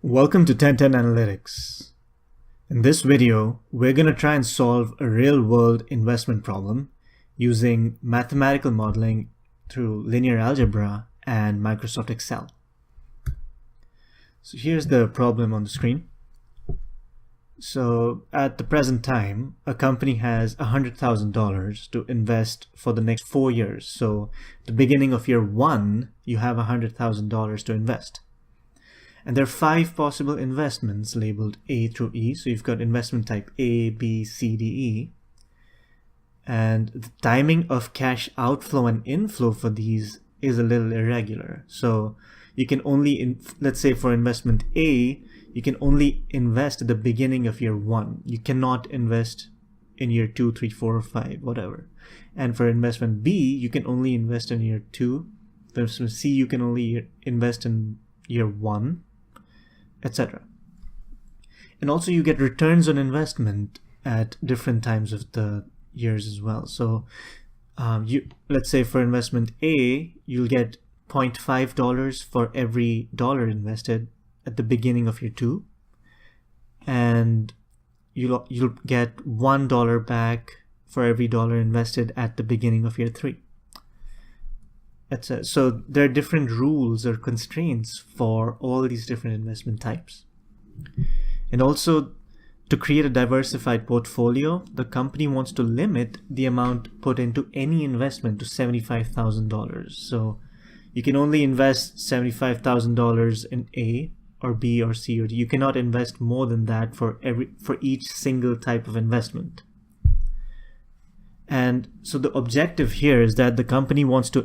Welcome to 1010 Analytics. In this video, we're going to try and solve a real-world investment problem using mathematical modeling through linear algebra and Microsoft Excel. So here's the problem on the screen. So at the present time, a company has $100,000 to invest for the next 4 years. So at the beginning of year 1, you have $100,000 to invest. And there are 5 possible investments labeled A through E. So you've got investment type A, B, C, D, E. And the timing of cash outflow and inflow for these is a little irregular. So you can only, let's say for investment A, you can only invest at the beginning of year 1. You cannot invest in year 2, 3, 4, or 5, whatever. And for investment B, you can only invest in year 2. For investment C, you can only invest in year 1. Etc. And also you get returns on investment at different times of the years as well. So let's say for investment A, you'll get $0.5 for every dollar invested at the beginning of year 2, and you'll get $1 back for every dollar invested at the beginning of year 3. So there are different rules or constraints for all these different investment types. And also, to create a diversified portfolio, the company wants to limit the amount put into any investment to $75,000. So you can only invest $75,000 in A or B or C or D. You cannot invest more than that for each single type of investment. And so the objective here is that the company wants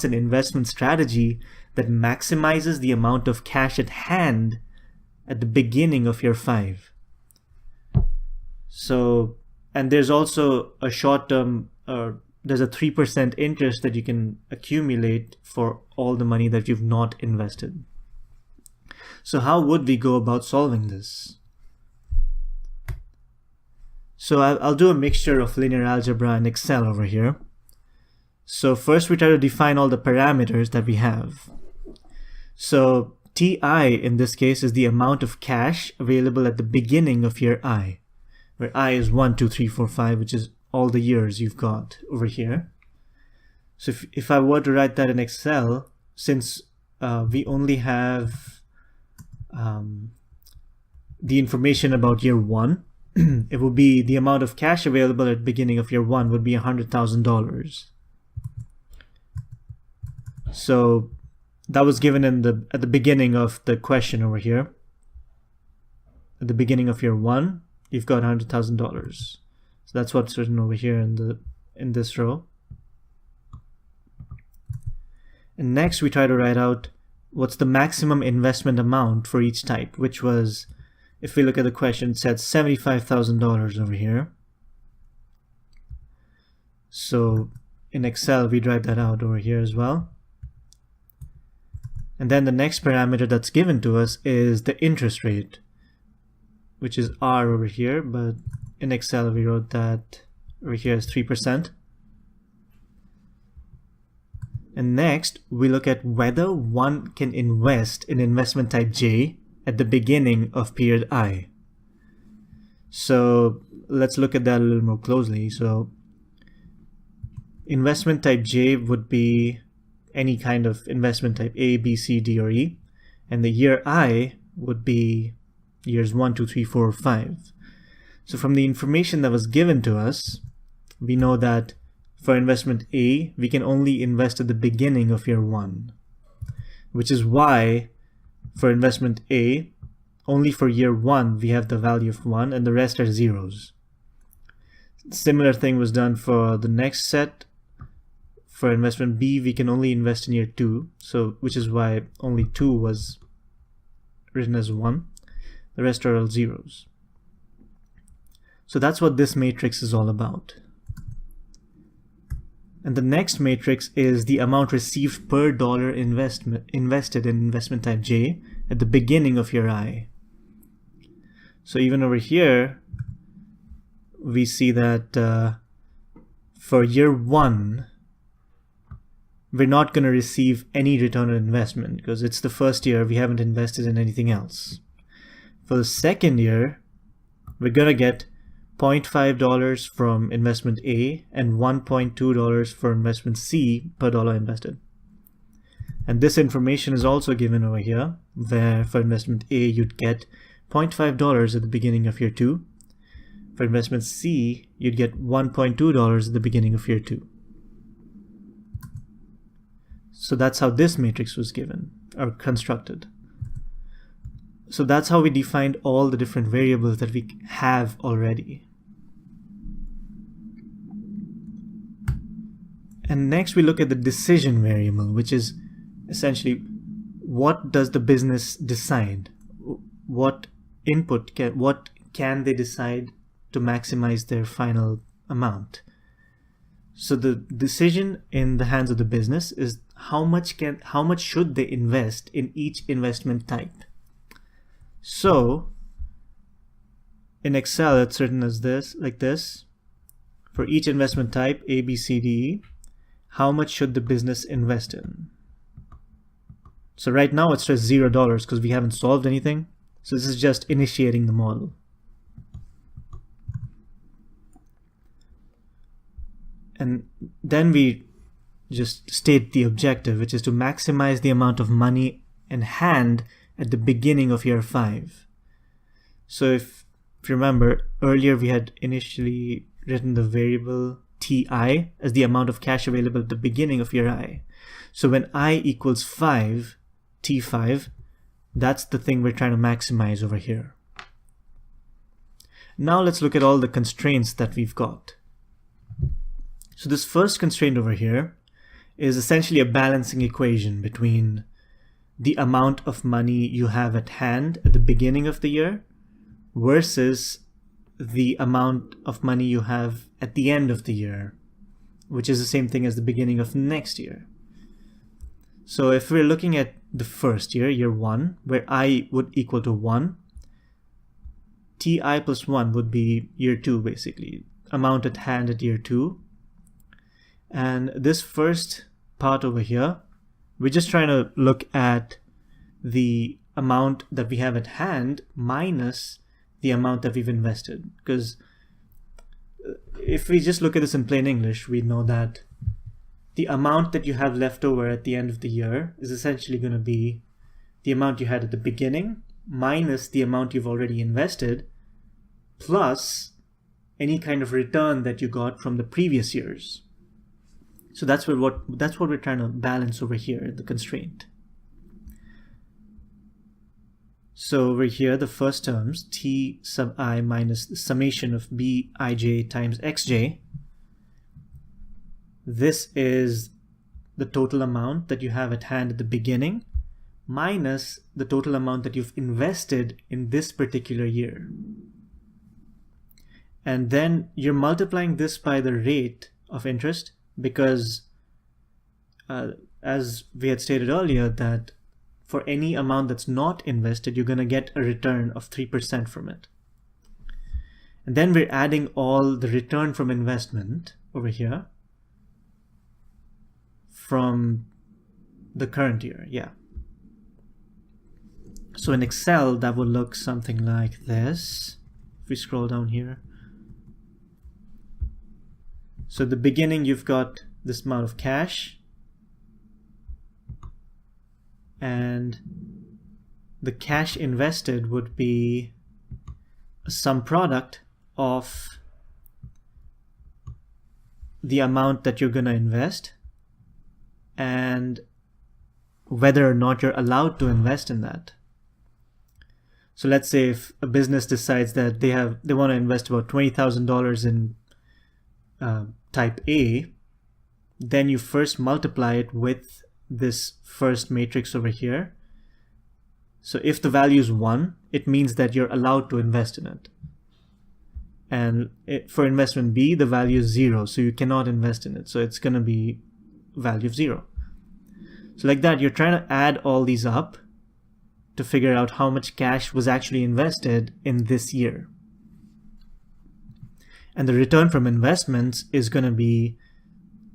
an investment strategy that maximizes the amount of cash at hand at the beginning of year 5. So, and there's also a short-term, there's a 3% interest that you can accumulate for all the money that you've not invested. So how would we go about solving this? So I'll do a mixture of linear algebra and Excel over here. So first we try to define all the parameters that we have. So Ti in this case is the amount of cash available at the beginning of year I, where I is 1, 2, 3, 4, 5, which is all the years you've got over here. So if I were to write that in Excel, since we only have the information about year 1, it will be the amount of cash available at the beginning of year 1 would be $100,000. So that was given at the beginning of the question over here. At the beginning of year 1, you've got $100,000. So that's what's written over here in this row. And next we try to write out what's the maximum investment amount for each type, which was, if we look at the question, it said $75,000 over here. So in Excel we write that out over here as well. And then the next parameter that's given to us is the interest rate, which is R over here, but in Excel we wrote that over here as 3%. And next we look at whether one can invest in investment type J at the beginning of period I. So let's look at that a little more closely. So investment type J would be any kind of investment type A, B, C, D, or E. And the year I would be years 1, 2, 3, 4, 5. So from the information that was given to us, we know that for investment A, we can only invest at the beginning of year 1, which is why for investment A, only for year 1, we have the value of 1 and the rest are zeros. Similar thing was done for the next set. For investment B, we can only invest in year 2, so which is why only 2 was written as 1. The rest are all zeros. So that's what this matrix is all about. And the next matrix is the amount received per dollar invested in investment type J at the beginning of year I. So even over here, we see that for year 1, we're not going to receive any return on investment because it's the first year, we haven't invested in anything else. For the second year, we're going to get $0.5 from investment A and $1.2 for investment C per dollar invested. And this information is also given over here, where for investment A, you'd get $0.5 at the beginning of year 2. For investment C, you'd get $1.2 at the beginning of year 2. So that's how this matrix was given or constructed. So that's how we defined all the different variables that we have already. And next we look at the decision variable, which is essentially what does the business decide? What can they decide to maximize their final amount? So the decision in the hands of the business is how much should they invest in each investment type. So in Excel, it's written as this, like this. For each investment type, A, B, C, D, E, how much should the business invest in? So right now it's just $0 because we haven't solved anything. So this is just initiating the model. And then we just state the objective, which is to maximize the amount of money in hand at the beginning of year 5. So if you remember, earlier we had initially written the variable TI as the amount of cash available at the beginning of year I. So when I equals 5, T5, that's the thing we're trying to maximize over here. Now let's look at all the constraints that we've got. So this first constraint over here is essentially a balancing equation between the amount of money you have at hand at the beginning of the year versus the amount of money you have at the end of the year, which is the same thing as the beginning of next year. So if we're looking at the first year, year 1, where I would equal to 1, TI plus 1 would be year 2, basically, amount at hand at year 2. And this first part over here, we're just trying to look at the amount that we have at hand minus the amount that we've invested. Because if we just look at this in plain English, we know that the amount that you have left over at the end of the year is essentially going to be the amount you had at the beginning minus the amount you've already invested plus any kind of return that you got from the previous years. So that's what we're trying to balance over here, the constraint. So over here, the first terms, T sub I minus the summation of Bij times Xj. This is the total amount that you have at hand at the beginning minus the total amount that you've invested in this particular year. And then you're multiplying this by the rate of interest because as we had stated earlier, that for any amount that's not invested, you're going to get a return of 3% from it. And then we're adding all the return from investment over here from the current year, yeah. So in Excel, that would look something like this. If we scroll down here. So at the beginning, you've got this amount of cash. And the cash invested would be a sum product of the amount that you're going to invest and whether or not you're allowed to invest in that. So let's say if a business decides that they want to invest about $20,000 in type A, then you first multiply it with this first matrix over here. So if the value is 1, it means that you're allowed to invest in it. And for investment B, the value is 0, so you cannot invest in it. So it's going to be value of 0. So like that, you're trying to add all these up to figure out how much cash was actually invested in this year. And the return from investments is going to be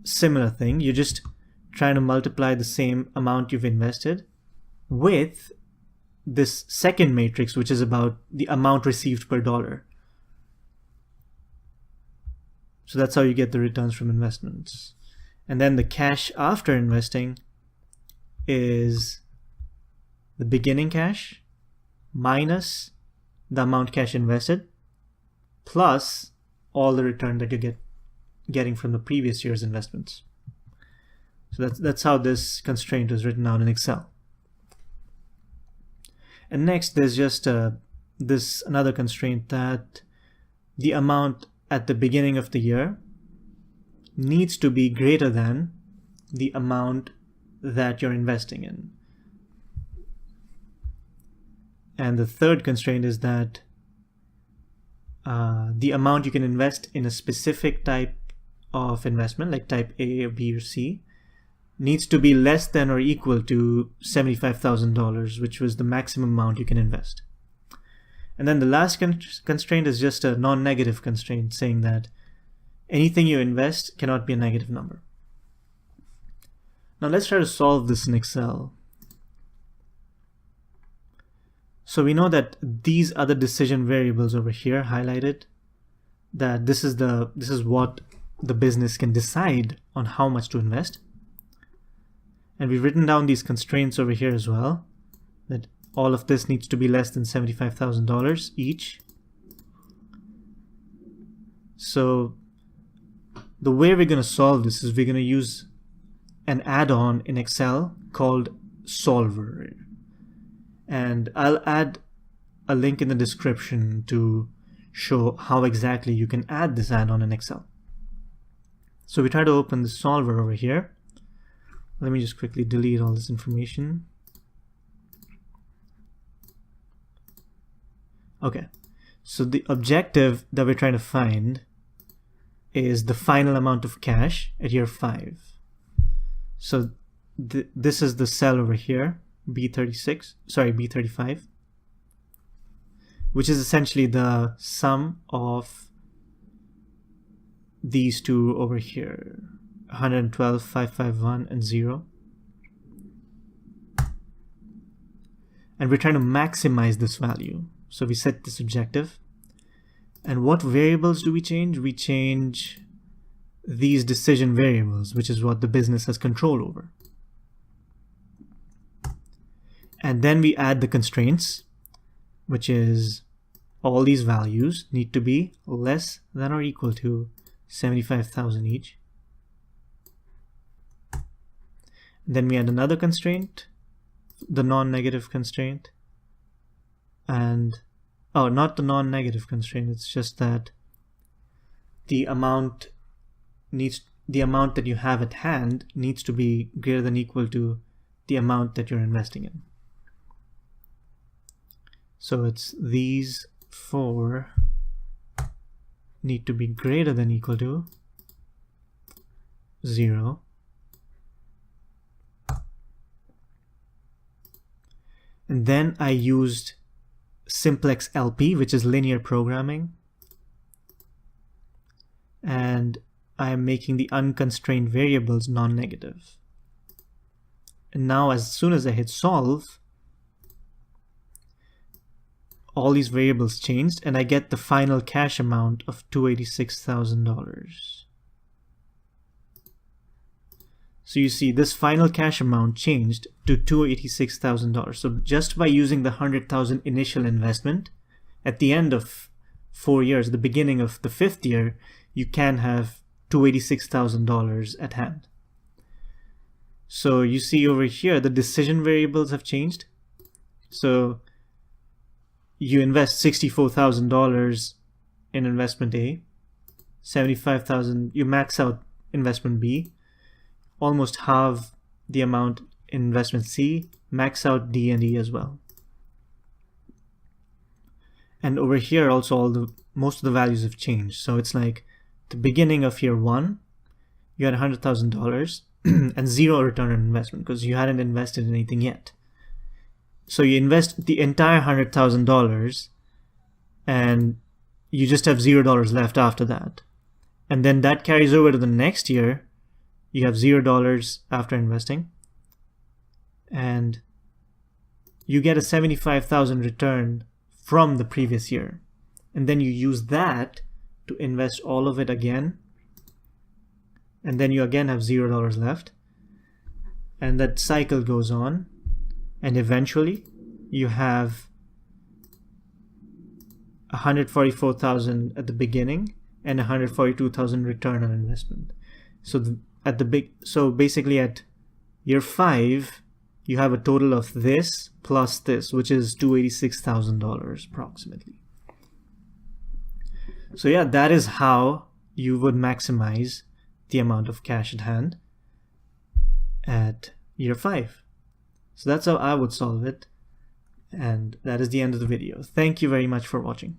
similar thing. You just trying to multiply the same amount you've invested with this second matrix, which is about the amount received per dollar. So that's how you get the returns from investments. And then the cash after investing is the beginning cash minus the amount cash invested plus all the return that you're getting from the previous year's investments. So that's how this constraint is written out in Excel. And next, there's just another constraint that the amount at the beginning of the year needs to be greater than the amount that you're investing in. And the third constraint is that the amount you can invest in a specific type of investment, like type A or B or C, needs to be less than or equal to $75,000, which was the maximum amount you can invest. And then the last constraint is just a non-negative constraint, saying that anything you invest cannot be a negative number. Now let's try to solve this in Excel. So we know that these are the decision variables over here highlighted, that this is what the business can decide on how much to invest. And we've written down these constraints over here as well, that all of this needs to be less than $75,000 each. So the way we're going to solve this is we're going to use an add-on in Excel called Solver. And I'll add a link in the description to show how exactly you can add this add-on in Excel. So we try to open the solver over here. Let me just quickly delete all this information. Okay, so the objective that we're trying to find is the final amount of cash at year 5. So this is the cell over here, B35, which is essentially the sum of these two over here, 112, 551, and 0. And we're trying to maximize this value. So we set this objective. And what variables do we change? We change these decision variables, which is what the business has control over. And then we add the constraints, which is all these values need to be less than or equal to 75,000 each. Then we add another constraint, the non-negative constraint, and not the non-negative constraint, it's just that the amount that you have at hand needs to be greater than or equal to the amount that you're investing in. So it's these 4 need to be greater than or equal to 0. And then I used simplex LP, which is linear programming. And I am making the unconstrained variables non-negative. And now as soon as I hit solve, all these variables changed and I get the final cash amount of $286,000. So you see this final cash amount changed to $286,000. So just by using the $100,000 initial investment, at the end of 4 years, the beginning of the 5th year, you can have $286,000 at hand. So you see over here, the decision variables have changed. So you invest $64,000 in investment A, $75,000, you max out investment B, almost halve the amount in investment C, max out D and E as well. And over here also most of the values have changed. So it's like the beginning of year 1, you had $100,000 and 0 return on investment because you hadn't invested in anything yet. So you invest the entire $100,000 and you just have $0 left after that. And then that carries over to the next year you have $0 after investing, and you get a 75,000 return from the previous year. And then you use that to invest all of it again, and then you again have $0 left, and that cycle goes on, and eventually you have 144,000 at the beginning and 142,000 return on investment. So so basically at year 5 you have a total of this plus this, which is $286,000 approximately. So yeah, that is how you would maximize the amount of cash at hand at year 5. So that's how I would solve it. And that is the end of the video. Thank you very much for watching.